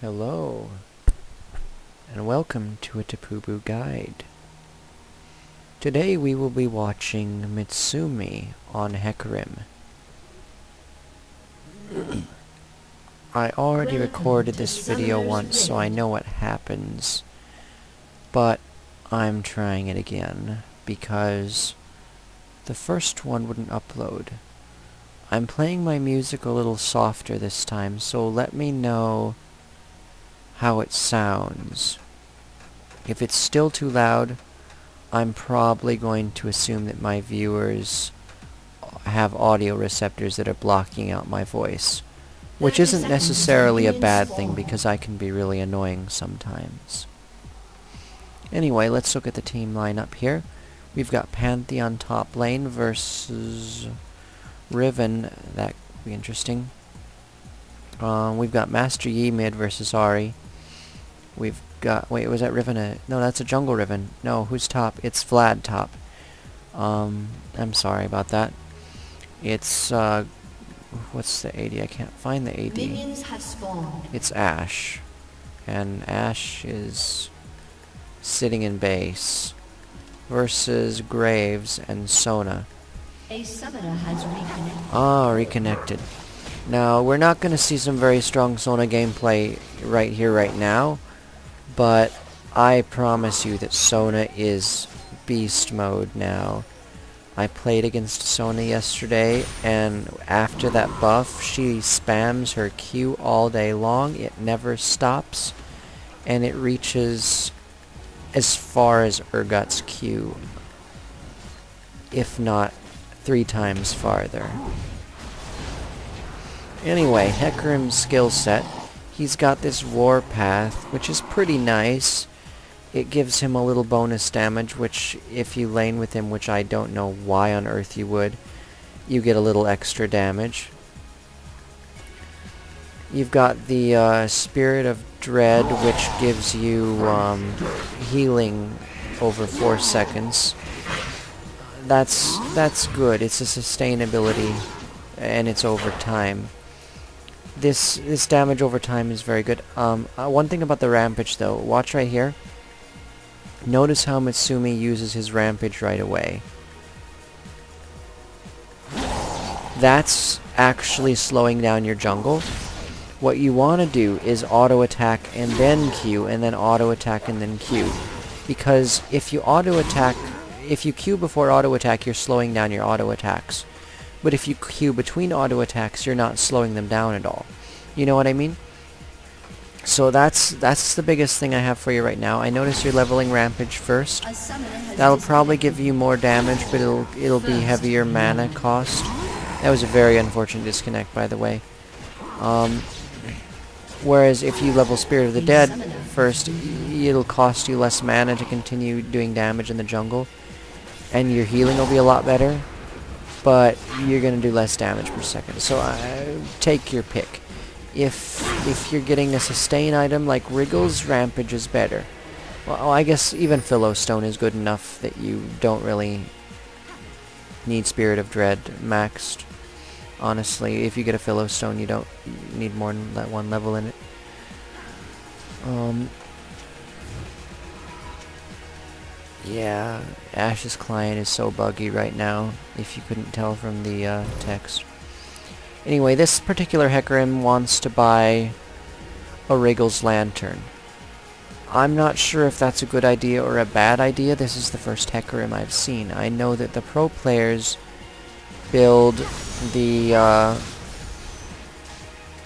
Hello, and welcome to a Tapubu Guide. Today we will be watching Mitsume on Hecarim. I already recorded this video once, so I know what happens, but I'm trying it again, because the first one wouldn't upload. I'm playing my music a little softer this time, so let me know how it sounds. If it's still too loud, I'm probably going to assume that my viewers have audio receptors that are blocking out my voice, which isn't necessarily a bad thing because I can be really annoying sometimes. Anyway, let's look at the team lineup here. We've got Pantheon top lane versus Riven. That could be interesting. We've got Master Yi mid versus Ari. We've got... Wait, was that Riven no, that's a jungle Riven. No, who's top? It's Vlad top. I'm sorry about that. It's, what's the AD? I can't find the AD. Minions have spawned. It's Ashe. And Ashe is sitting in base. Versus Graves and Sona. A summoner has reconnected. Ah, reconnected. Now, we're not going to see some very strong Sona gameplay right here, right now. But I promise you that Sona is beast mode now. I played against Sona yesterday, and after that buff, she spams her Q all day long. It never stops, and it reaches as far as Urgot's Q, if not 3 times farther. Anyway, Hecarim's skill set. He's got this Warpath, which is pretty nice. It gives him a little bonus damage, which if you lane with him, which I don't know why on earth you would, you get a little extra damage. You've got the Spirit of Dread, which gives you healing over 4 seconds. That's good. It's a sustainability, and it's over time. This damage over time is very good. One thing about the Rampage, though, watch right here. Notice how Mitsume uses his Rampage right away. That's actually slowing down your jungle. What you want to do is auto-attack and then Q, and then auto-attack and then Q. Because if you auto-attack, if you Q before auto-attack, you're slowing down your auto-attacks. But if you Q between auto-attacks, you're not slowing them down at all. You know what I mean? So that's the biggest thing I have for you right now. I notice you're leveling Rampage first. That'll probably give you more damage, but it'll be heavier mana cost. That was a very unfortunate disconnect, by the way. Whereas if you level Spirit of the Dead first, it'll cost you less mana to continue doing damage in the jungle, and your healing will be a lot better, but you're going to do less damage per second. So take your pick. If you're getting a sustain item like Wriggle's, Rampage is better. Well, I guess even Philostone is good enough that you don't really need Spirit of Dread maxed. Honestly, if you get a Philostone, you don't need more than that 1 level in it. Yeah, Ashe's client is so buggy right now, if you couldn't tell from the text. Anyway, this particular Hecarim wants to buy a Wriggle's Lantern. I'm not sure if that's a good idea or a bad idea. This is the first Hecarim I've seen. I know that the pro players build the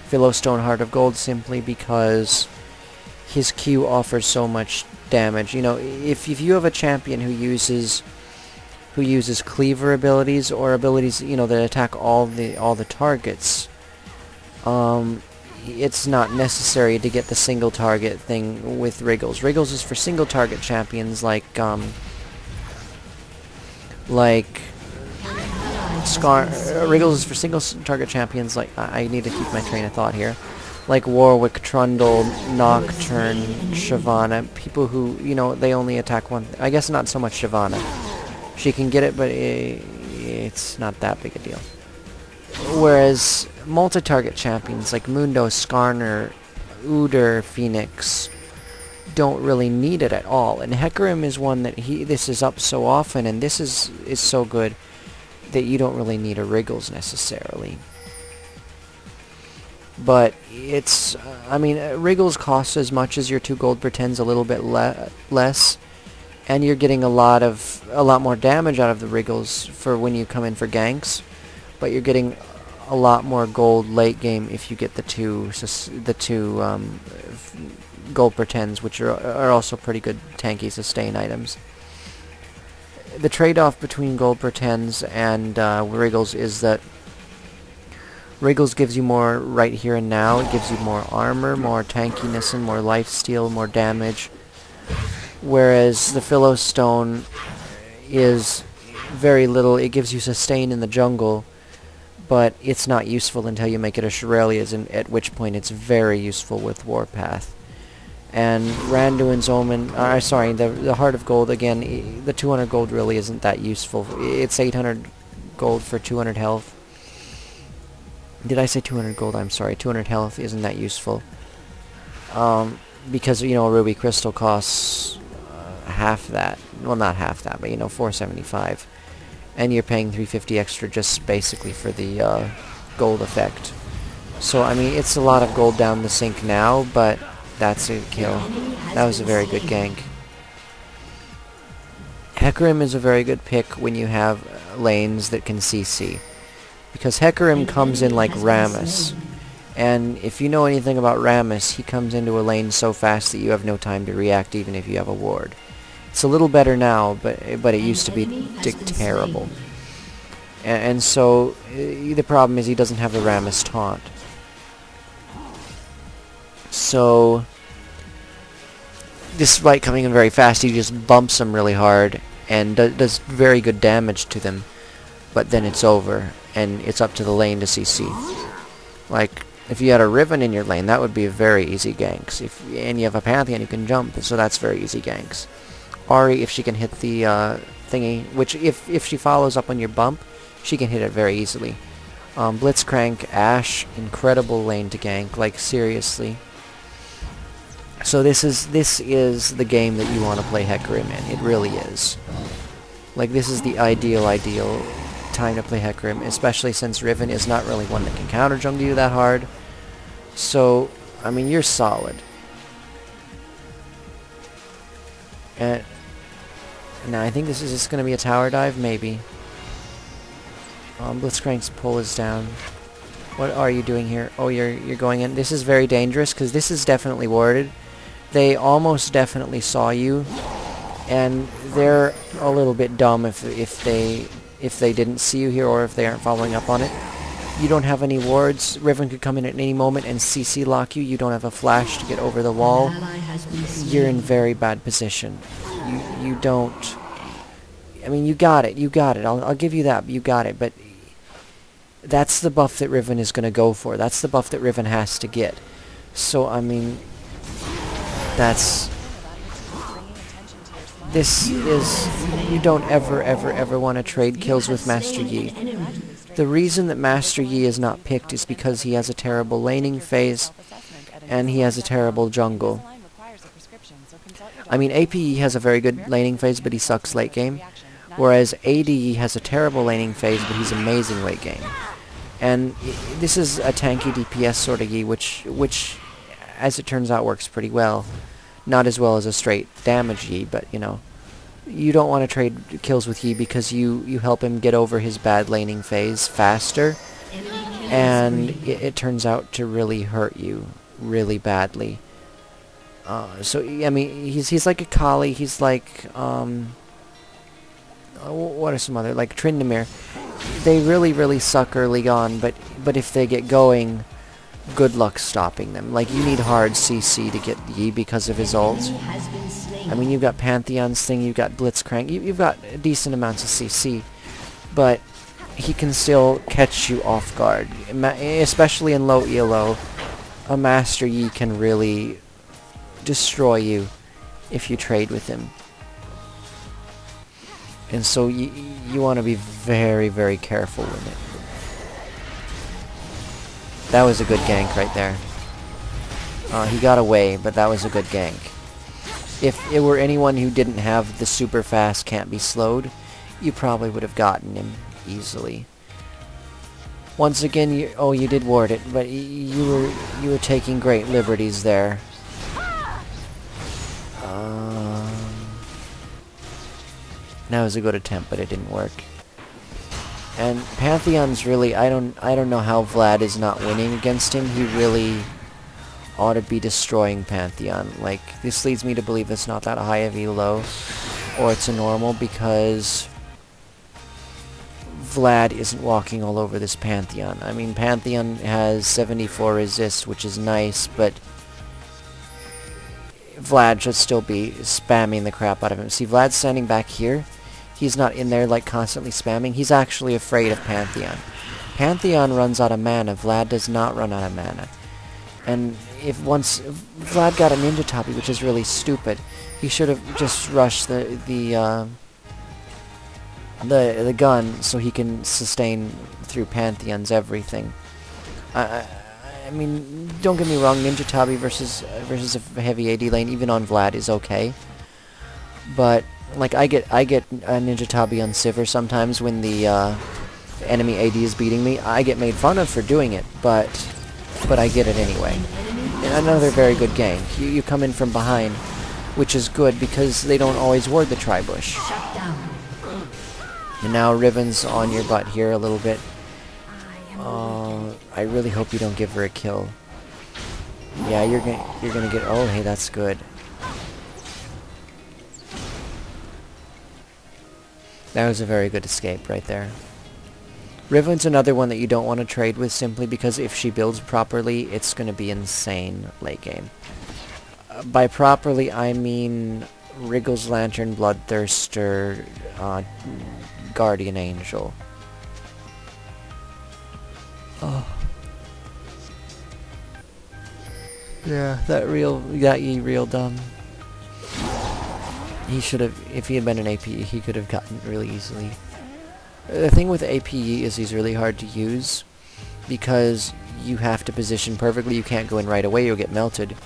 Philostone Heart of Gold simply because his Q offers so much damage. You know, if you have a champion who uses cleaver abilities or abilities, you know, that attack all the targets, it's not necessary to get the single target thing with Wriggles. Wriggles is for single target champions like Wriggles is for single target champions like, I need to keep my train of thought here, like Warwick, Trundle, Nocturne, Shyvana, people who, you know, they only attack one. I guess not so much Shyvana. She can get it, but it's not that big a deal. Whereas multi-target champions like Mundo, Skarner, Udyr, Phoenix don't really need it at all. And Hecarim is one that this is up so often, and this is so good that you don't really need a Wriggles necessarily. But it's, I mean, Wriggles costs as much as your 2 gold pretends, a little bit less, and you're getting a lot more damage out of the Wriggles for when you come in for ganks, but you're getting a lot more gold late game if you get the two gold pretends, which are also pretty good tanky sustain items. The trade-off between gold pretends and Wriggles is that Wriggles gives you more right here and now. It gives you more armor, more tankiness, and more lifesteal, more damage. Whereas the Philostone is very little. It gives you sustain in the jungle, but it's not useful until you make it a Shurelya's, and at which point it's very useful with Warpath. And Randuin's Omen, the Heart of Gold, again, the 200 gold really isn't that useful. It's 800 gold for 200 health. Did I say 200 gold? I'm sorry, 200 health isn't that useful. Because, you know, a Ruby Crystal costs half that. Well, not half that, but, you know, 475. And you're paying 350 extra just basically for the gold effect. So, I mean, it's a lot of gold down the sink now, but that's a kill. That was a very good gank. Hecarim is a very good pick when you have lanes that can CC. Because Hecarim comes in like Rammus. And if you know anything about Rammus, he comes into a lane so fast that you have no time to react even if you have a ward. It's a little better now, but it used to be terrible. And so the problem is he doesn't have the Rammus taunt. So despite coming in very fast, he just bumps them really hard and does very good damage to them. But then it's over, and it's up to the lane to CC. Like, if you had a Riven in your lane, that would be a very easy ganks. And you have a Pantheon, you can jump, so that's very easy ganks. Ahri, if she can hit the thingy, which if she follows up on your bump, she can hit it very easily. Blitzcrank, Ashe, incredible lane to gank, like seriously. So this is the game that you want to play Hecarim in. It really is. Like, this is the ideal time to play Hecarim, especially since Riven is not really one that can counter jungle you that hard. So, I mean, you're solid. And now I think this is just going to be a tower dive, maybe. Blitzcrank's pull is down. What are you doing here? Oh, you're going in. This is very dangerous because this is definitely warded. They almost definitely saw you, and they're a little bit dumb if they didn't see you here or if they aren't following up on it. You don't have any wards. Riven could come in at any moment and CC lock you. You don't have a flash to get over the wall. You're in very bad position. You don't... I mean, you got it. I'll give you that. You got it. But that's the buff that Riven is going to go for. That's the buff that Riven has to get. So, I mean... This is... You don't ever want to trade kills with Master Yi. The reason that Master Yi is not picked is because he has a terrible laning phase, and he has a terrible jungle. I mean, AP has a very good laning phase, but he sucks late game. Whereas AD has a terrible laning phase, but he's amazing late game. And this is a tanky DPS sort of Yi, which, as it turns out, works pretty well. Not as well as a straight damage Yi, but, you know. You don't want to trade kills with Yi because you help him get over his bad laning phase faster. And it turns out to really hurt you really badly. So, I mean, he's like a Kali, he's like, what are some other, like Tryndamere. They really suck early on, but if they get going, good luck stopping them. Like, you need hard CC to get Yi because of his ult. I mean, you've got Pantheon's thing, you've got Blitzcrank, you've got decent amounts of CC, but he can still catch you off guard. Especially in low ELO, a Master Yi can really destroy you if you trade with him. And so you want to be very careful with it. That was a good gank right there. He got away, but that was a good gank. If it were anyone who didn't have the super fast can't be slowed, you probably would have gotten him easily. Once again, you did ward it, but you were taking great liberties there. That was a good attempt, but it didn't work. And Pantheon's really, I don't know how Vlad is not winning against him. He really ought to be destroying Pantheon. Like, this leads me to believe it's not that high of elo, or it's a normal, because Vlad isn't walking all over this Pantheon. I mean, Pantheon has 74 resist, which is nice, but Vlad should still be spamming the crap out of him. See, Vlad's standing back here. He's not in there, like, constantly spamming. He's actually afraid of Pantheon. Pantheon runs out of mana. Vlad does not run out of mana. And if Vlad got a Ninja Tabi, which is really stupid, he should have just rushed the gun so he can sustain through Pantheon's everything. I mean, don't get me wrong, Ninja Tabi versus a heavy AD lane, even on Vlad, is okay. But like, I get a Ninja Tabi on Sivir sometimes when the enemy AD is beating me. I get made fun of for doing it, but I get it anyway. And another very good gank. You come in from behind, which is good because they don't always ward the Tribush. And now Riven's on your butt here a little bit. I really hope you don't give her a kill. Yeah, you're gonna get. Oh, hey, that's good. That was a very good escape right there. Riven's another one that you don't want to trade with simply because if she builds properly, it's going to be insane late game. By properly, I mean Wriggle's Lantern, Bloodthirster, Guardian Angel. Oh. Yeah, that ye real dumb. He should have, if he had been an AP, he could have gotten it really easily. The thing with APE is he's really hard to use because you have to position perfectly. You can't go in right away, you'll get melted.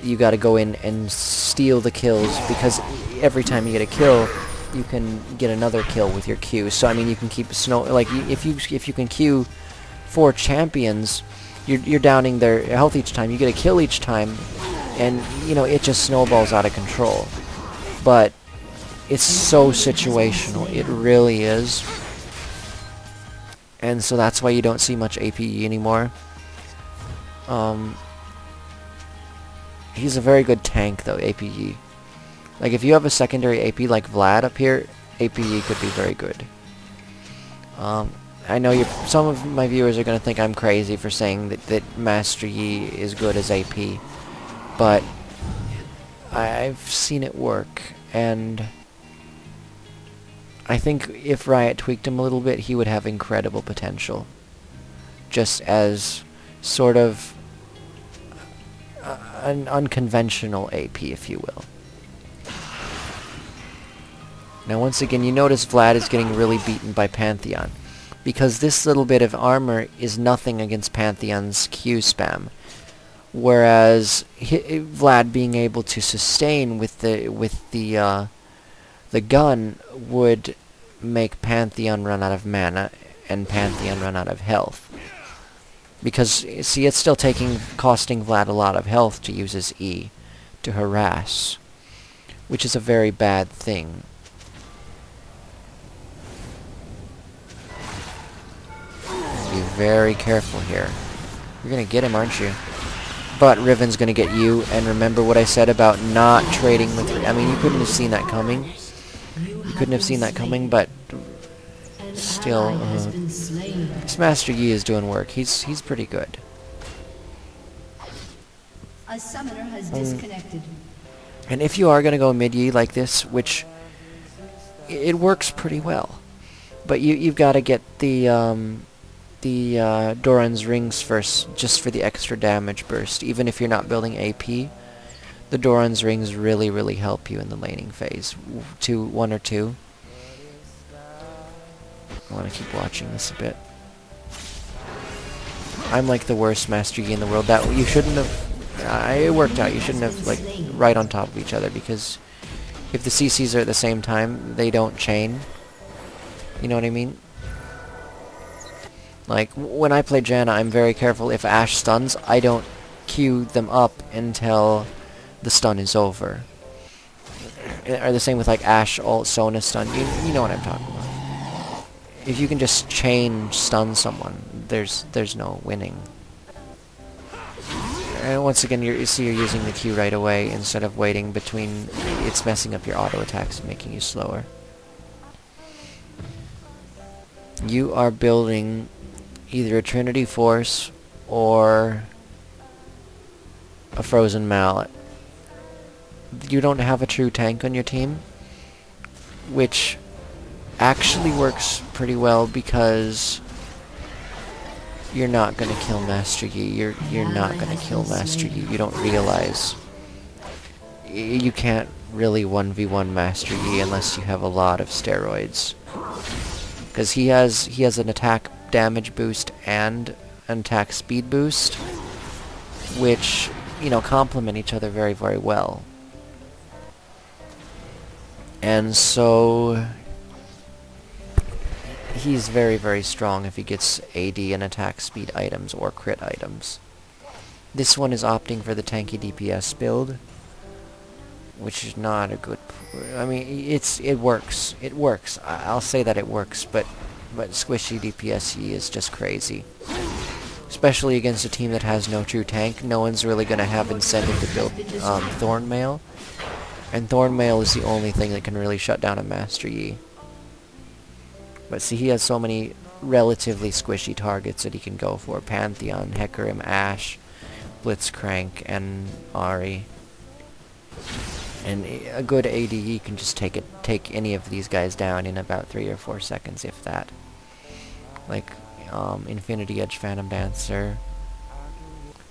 You gotta go in and steal the kills because every time you get a kill, you can get another kill with your Q. So I mean, you can keep if you can Q 4 champions, you're downing their health each time. You get a kill each time, and you know it just snowballs out of control. But it's so situational. It really is. And so that's why you don't see much APE anymore. He's a very good tank though, APE. Like if you have a secondary AP like Vlad up here, APE could be very good. I know some of my viewers are going to think I'm crazy for saying that Master Yi is good as AP. But I've seen it work, and I think if Riot tweaked him a little bit, he would have incredible potential. Just as sort of an unconventional AP, if you will. Now once again, you notice Vlad is getting really beaten by Pantheon, because this little bit of armor is nothing against Pantheon's Q spam. Whereas Vlad being able to sustain with the gun would make Pantheon run out of mana and Pantheon run out of health. Because see, it's still costing Vlad a lot of health to use his E to harass, which is a very bad thing. Be very careful here. You're gonna get him, aren't you? But Riven's gonna get you, and remember what I said about not trading with... I mean, you couldn't have seen that coming. You couldn't have seen that coming, but still, this Master Yi is doing work. He's pretty good. A summoner has disconnected. And if you are gonna go mid-Yi like this, which it works pretty well, but you've got to get the Doran's rings first, just for the extra damage burst. Even if you're not building AP, the Doran's rings really help you in the laning phase. 1 or 2. I want to keep watching this a bit. I'm like the worst Master Yi in the world. That you shouldn't have. It worked out. You shouldn't have, like, right on top of each other, because if the CCs are at the same time, they don't chain. You know what I mean? Like, when I play Janna, I'm very careful. If Ashe stuns, I don't queue them up until the stun is over. Or the same with, like, Ashe ult Sona stun. You know what I'm talking about. If you can just chain stun someone, there's no winning. And once again, you see you're using the Q right away instead of waiting between. It's messing up your auto attacks and making you slower. You are building either a Trinity Force or a Frozen Mallet. You don't have a true tank on your team, which actually works pretty well because you're not gonna kill Master Yi. You're not gonna kill Master Yi. You don't realize you can't really 1v1 Master Yi unless you have a lot of steroids, because he has an attack damage boost and an attack speed boost, which, you know, complement each other very, very well. And so he's very, very strong if he gets AD and attack speed items or crit items. This one is opting for the tanky DPS build, which is not a good... I mean, it works. It works. I'll say that it works, but squishy DPS is just crazy. Especially against a team that has no true tank. No one's really going to have incentive to build Thornmail. And Thornmail is the only thing that can really shut down a Master Yi. But see, he has so many relatively squishy targets that he can go for. Pantheon, Hecarim, Ashe, Blitzcrank, and Ahri. And a good ADE can just take any of these guys down in about 3 or 4 seconds, if that. Like, Infinity Edge Phantom Dancer.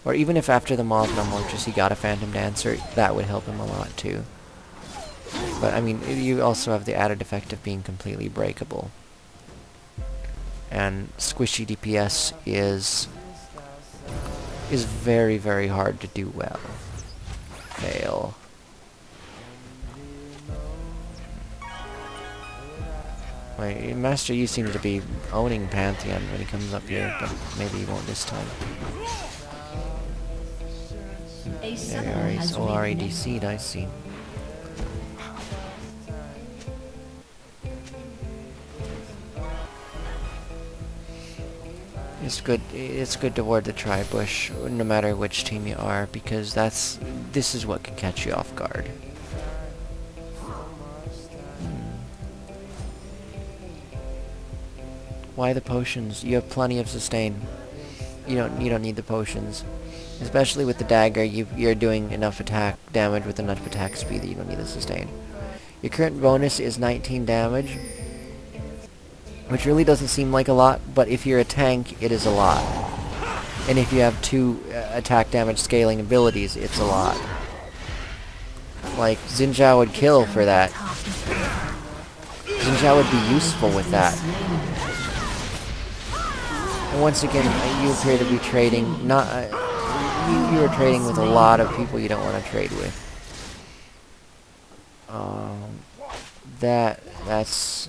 Or even if after the Magnum Mortis he got a Phantom Dancer, that would help him a lot too. But I mean, you also have the added effect of being completely breakable. And squishy DPS is very, very hard to do well. Fail. Wait, Master Yi seems to be owning Pantheon when he comes up here, but maybe he won't this time. There you are, he's already DC'd, I see. It's good to ward the tri-bush, no matter which team you are, because this is what can catch you off guard. Why the potions? You have plenty of sustain. You don't need the potions. Especially with the dagger, you're doing enough attack damage with enough attack speed that you don't need the sustain. Your current bonus is 19 damage, which really doesn't seem like a lot, but if you're a tank, it is a lot. And if you have 2 attack damage scaling abilities, it's a lot. Like, Xin Zhao would kill for that. Xin Zhao would be useful with that. And once again, you appear to be trading, you are trading with a lot of people you don't want to trade with. That's...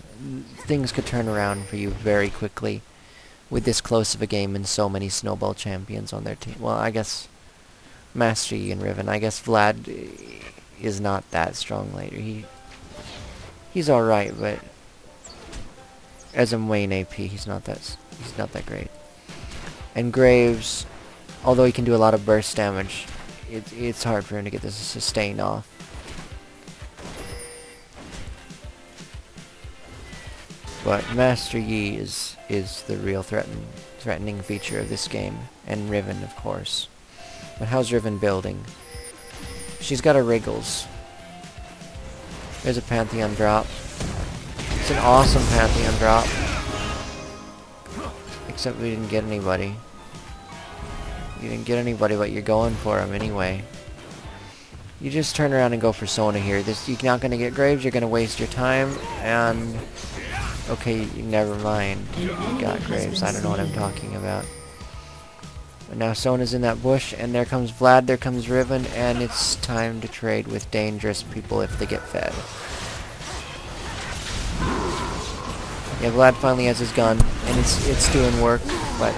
Things could turn around for you very quickly with this close of a game and so many snowball champions on their team. Well, I guess Master Yi and Riven. I guess Vlad is not that strong later. He's alright, but as a main AP, he's not that great. And Graves, although he can do a lot of burst damage, it's hard for him to get this sustain off. But Master Yi is the real threatening feature of this game, and Riven, of course. But how's Riven building? She's got her wriggles. There's a Pantheon drop. It's an awesome Pantheon drop. Except we didn't get anybody. You didn't get anybody, but you're going for him anyway. You just turn around and go for Sona here. You're not going to get Graves, you're going to waste your time, and... Okay, never mind. You got Graves. I don't know what I'm talking about. And now Sona's in that bush, and there comes Vlad, there comes Riven, and it's time to trade with dangerous people if they get fed. Yeah, Vlad finally has his gun, and it's doing work, but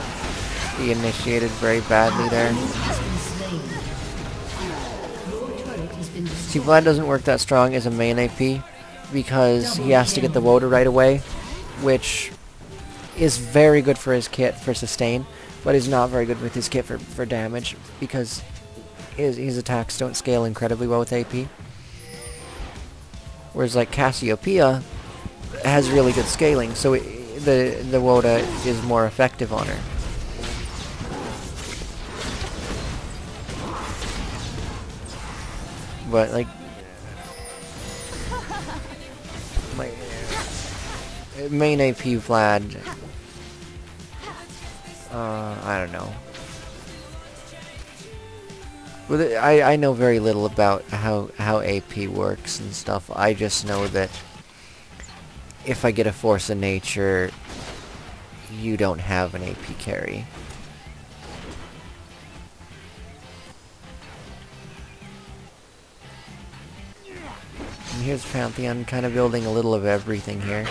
he initiated very badly there. See, Vlad doesn't work that strong as a main AP, because he has to get the Woda right away, which is very good for his kit for sustain, but is not very good with his kit for damage, because his attacks don't scale incredibly well with AP. Whereas like Cassiopeia has really good scaling, so the Woda is more effective on her. But like my main AP Vlad, I don't know. But I know very little about how AP works and stuff. I just know that if I get a Force of Nature, you don't have an AP carry. And here's Pantheon kind of building a little of everything here.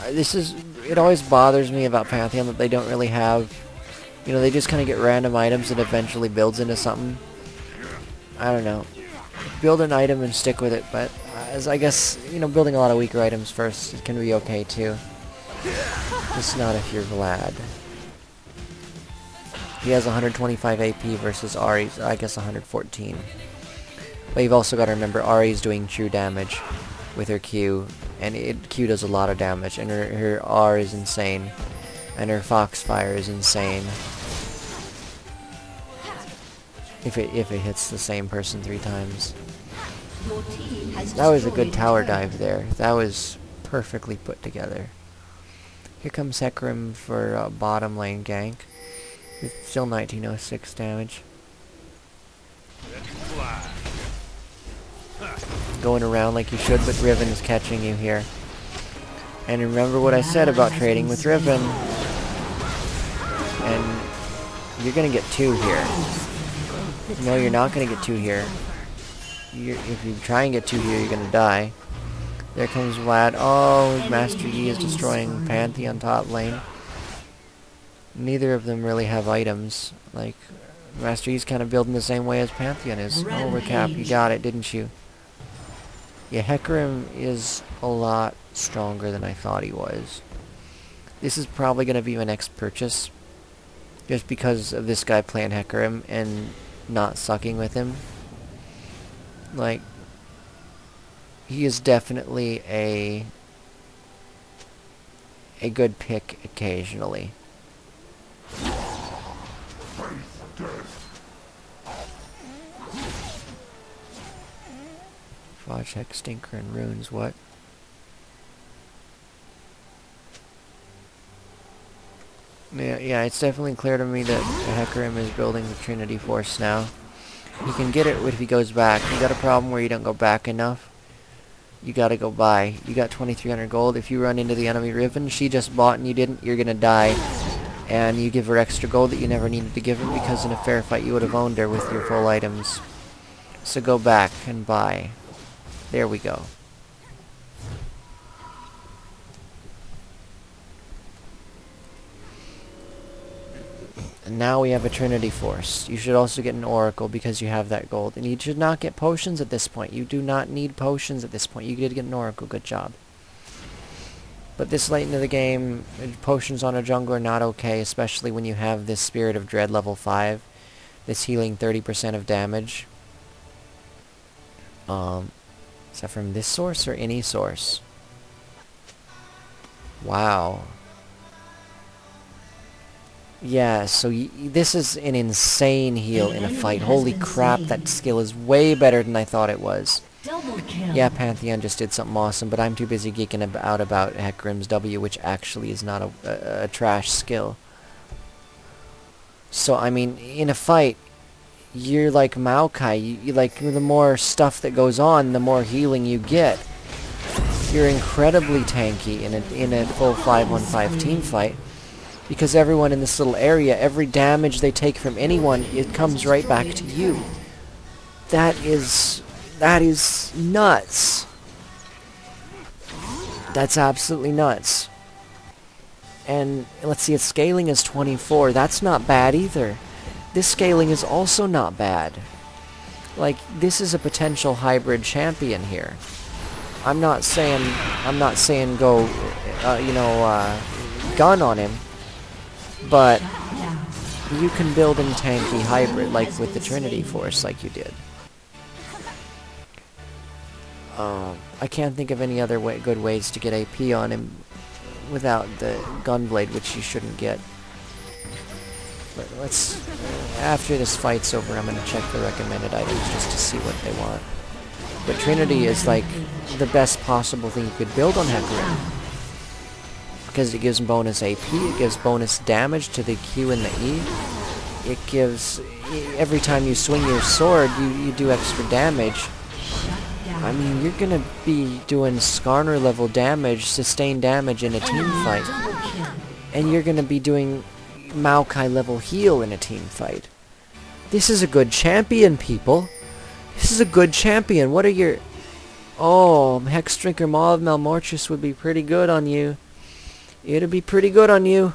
It always bothers me about Pantheon that they don't really have, you know, they just kind of get random items and eventually builds into something. I don't know. Build an item and stick with it, but as I guess, you know, building a lot of weaker items first, it can be okay too. Just not if you're Vlad. He has 125 AP versus Ari's, I guess 114. But you've also got to remember Ari's doing true damage with her Q, and Q does a lot of damage, and her R is insane, and her Foxfire is insane. If it hits the same person 3 times. That was a good tower dive there. That was perfectly put together. Here comes Hecarim for bottom lane gank. With still 1906 damage. Going around like you should, but Riven is catching you here. And remember what I said about trading with Riven. And you're gonna get 2 here. No, you're not gonna get 2 here. If you try and get 2 here, you're gonna die. There comes Vlad. Oh, Master Yi is destroying Pantheon top lane. Neither of them really have items. Like, Master Yi's kind of building the same way as Pantheon is. Oh, recap, you got it, didn't you? Yeah, Hecarim is a lot stronger than I thought he was. This is probably going to be my next purchase. Just because of this guy playing Hecarim and not sucking with him. Like, he is definitely a good pick occasionally. Project Stinker and Runes, what? Yeah, it's definitely clear to me that Hecarim is building the Trinity Force now. He can get it if he goes back. You got a problem where you don't go back enough? You gotta go buy. You got 2300 gold. If you run into the enemy Riven, she just bought and you didn't, you're gonna die. And you give her extra gold that you never needed to give her because in a fair fight you would have owned her with your full items. So go back and buy. There we go. And now we have a Trinity Force. You should also get an Oracle because you have that gold. And you should not get potions at this point. You do not need potions at this point. You did get an Oracle. Good job. But this late into the game, potions on a jungle are not okay, especially when you have this Spirit of Dread level 5. This healing 30% of damage. Is that from this source or any source? Wow. Yeah, so this is an insane heal in a fight. Holy crap, that skill is way better than I thought it was. Yeah, Pantheon just did something awesome, but I'm too busy geeking out about Hecarim's W, which actually is not a trash skill. So, I mean, in a fight, you're like Maokai. You like, the more stuff that goes on, the more healing you get. You're incredibly tanky in a full 5-1-5 team fight. Because everyone in this little area, every damage they take from anyone, it comes right back to you. That is nuts. That's absolutely nuts. And let's see, its scaling is 24. That's not bad either. This scaling is also not bad. Like, this is a potential hybrid champion here. I'm not saying go, gun on him. But you can build in tanky hybrid, like with the Trinity Force, like you did. I can't think of any other good ways to get AP on him without the Gunblade, which you shouldn't get. But let's... after this fight's over, I'm going to check the recommended items just to see what they want. But Trinity is like the best possible thing you could build on Hecarim. Because it gives bonus AP, it gives bonus damage to the Q and the E. It gives... every time you swing your sword, you do extra damage. I mean, you're gonna be doing Skarner level damage, sustained damage in a team fight. And you're gonna be doing Maokai level heal in a team fight. This is a good champion, people. This is a good champion. What are your... oh, Hexdrinker Maw of Malmortius would be pretty good on you. It'd be pretty good on you.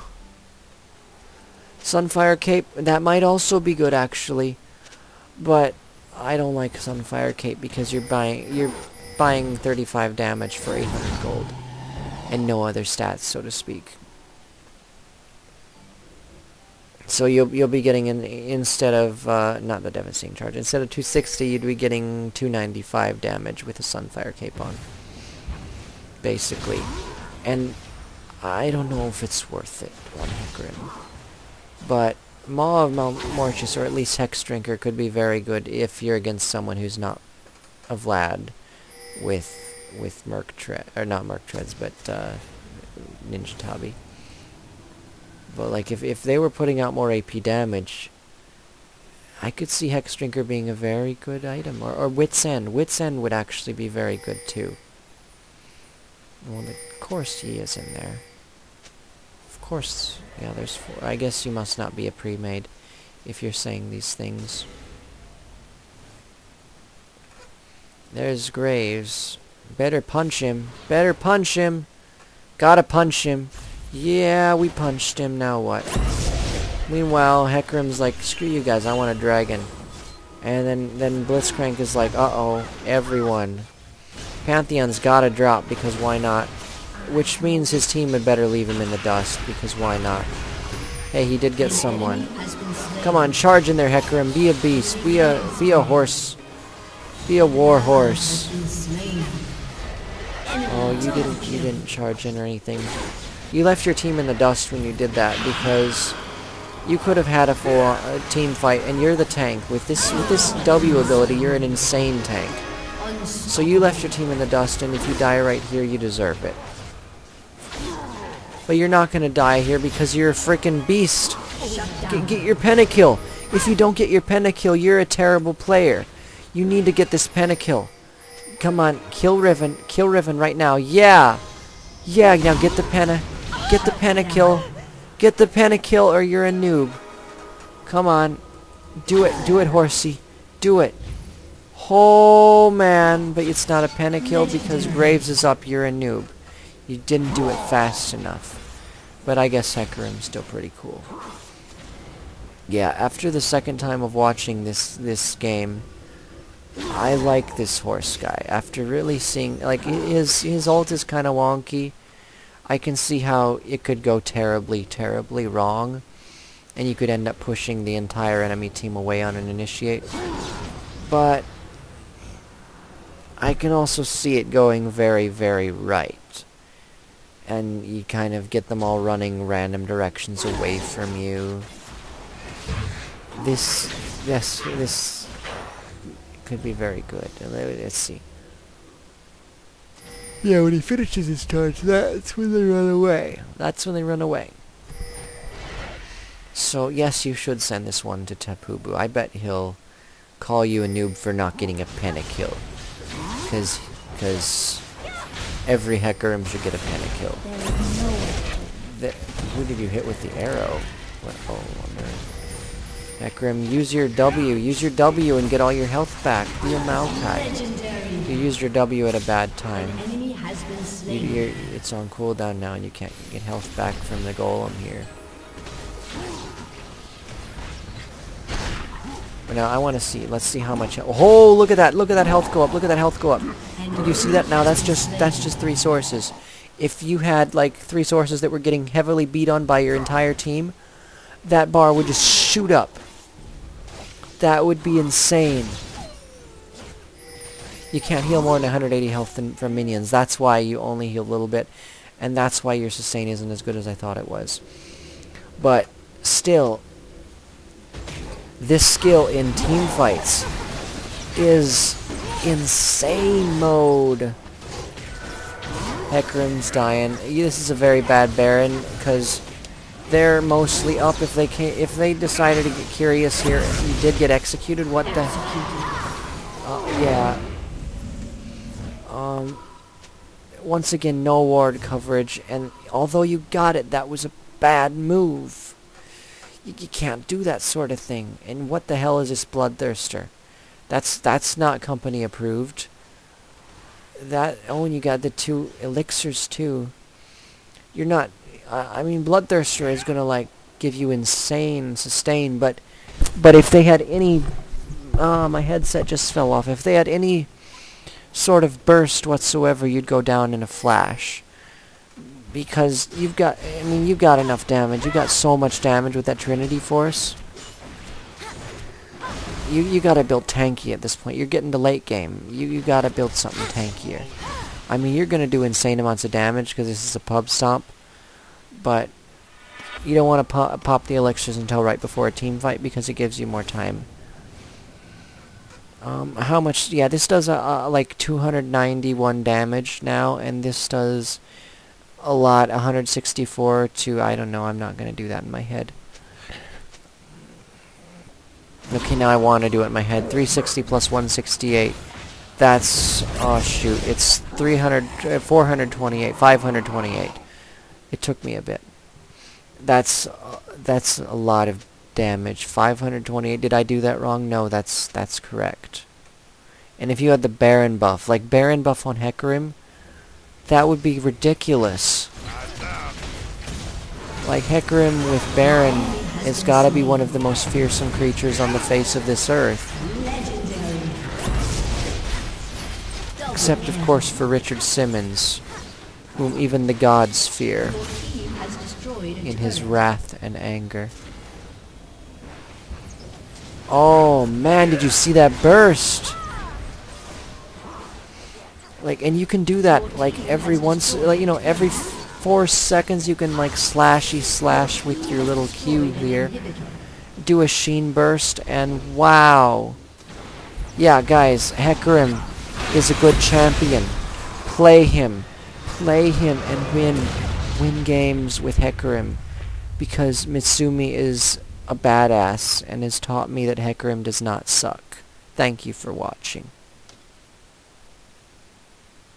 Sunfire Cape, that might also be good actually. But I don't like Sunfire Cape because you're buying 35 damage for 800 gold. And no other stats, so to speak. So you'll be getting instead of not the devastating charge, instead of 260 you'd be getting 295 damage with a Sunfire Cape on. Basically. And I don't know if it's worth it on Hecarim. But Maw of Malmortius, or at least Hexdrinker, could be very good if you're against someone who's not a Vlad with Merc Tread, or not Merc Treads, but Ninja Tabi. But like if they were putting out more AP damage, I could see Hexdrinker being a very good item, or Wit's End. Wit's End would actually be very good too. Well, of course he is in there. Of course, yeah, there's 4. I guess you must not be a pre-made if you're saying these things. There's Graves. Better punch him. Better punch him. Gotta punch him. Yeah, we punched him. Now what? Meanwhile, Hecarim's like, screw you guys, I want a dragon. And then Blitzcrank is like, uh-oh, everyone. Pantheon's gotta drop, because why not? Which means his team had better leave him in the dust, because why not? Hey, he did get someone. Come on, charge in there, Hecarim. Be a beast. Be a horse. Be a war horse. Oh, you didn't charge in or anything. You left your team in the dust when you did that, because you could have had a full team fight, and you're the tank. With this W ability, you're an insane tank. So you left your team in the dust, and if you die right here, you deserve it. But you're not gonna die here because you're a freaking beast. Get your pentakill. If you don't get your pentakill, you're a terrible player. You need to get this pentakill. Come on, kill Riven. Kill Riven right now. Yeah! Yeah, now get the pentakill. Get the pentakill or you're a noob. Come on. Do it, horsey. Do it. Oh, man. But it's not a pentakill because Graves is up. You're a noob. You didn't do it fast enough. But I guess Hecarim's still pretty cool. Yeah, after the second time of watching this game, I like this horse guy. After really seeing, like, his ult is kind of wonky. I can see how it could go terribly, terribly wrong. And you could end up pushing the entire enemy team away on an initiate. But I can also see it going very, very right. And you kind of get them all running random directions away from you. This could be very good. Let's see. Yeah, when he finishes his charge, that's when they run away. That's when they run away. So, yes, you should send this one to Tapubu. I bet he'll call you a noob for not getting a pentakill. Because every Hecarim should get a pentakill. who did you hit with the arrow? What, oh, wonder. Hecarim, use your W and get all your health back. Be a Maokai. You used your W at a bad time. It's on cooldown now and you can't get health back from the golem here. But now I want to see, let's see how much, oh, look at that health go up, look at that health go up. Did you see that? Now that's just 3 sources. If you had like 3 sources that were getting heavily beat on by your entire team, that bar would just shoot up. That would be insane. You can't heal more than 180 health from minions. That's why you only heal a little bit. And that's why your sustain isn't as good as I thought it was. But still, this skill in team fights is insane mode. Hecarim's dying. This is a very bad Baron because they're mostly up. If they decided to get curious here, you did get executed. What the? Yeah. Once again, no ward coverage, and although you got it, that was a bad move. You can't do that sort of thing. And what the hell is this Bloodthirster? That's not company approved. Oh, and you got the 2 elixirs too. You're not. I mean, Bloodthirster is gonna like give you insane sustain, but if they had any, my headset just fell off. If they had any sort of burst whatsoever, you'd go down in a flash. Because you've got enough damage. You got so much damage with that Trinity Force. You gotta build tanky at this point. You're getting to late game. You gotta build something tankier. I mean, you're gonna do insane amounts of damage because this is a pub stomp. But you don't want to pop the elixirs until right before a team fight because it gives you more time. How much? Yeah, this does like 291 damage now, and this does a lot, 164 to, I don't know, I'm not going to do that in my head. Okay, now I want to do it in my head. 360 plus 168. That's, oh shoot, it's 428, 528. It took me a bit. That's a lot of damage. 528. Did I do that wrong? No, that's correct. And if you had the Baron buff, like Baron buff on Hecarim, that would be ridiculous. Like Hecarim with Baron has got to be one of the most fearsome creatures on the face of this earth. Except of course for Richard Simmons, whom even the gods fear in his wrath and anger. Oh man, did you see that burst? Like, and you can do that like every every 4 seconds you can like slashy slash with your little Q here. Do a sheen burst and wow. Yeah guys, Hecarim is a good champion. Play him and win games with Hecarim, because Mitsume is a badass and has taught me that Hecarim does not suck. Thank you for watching.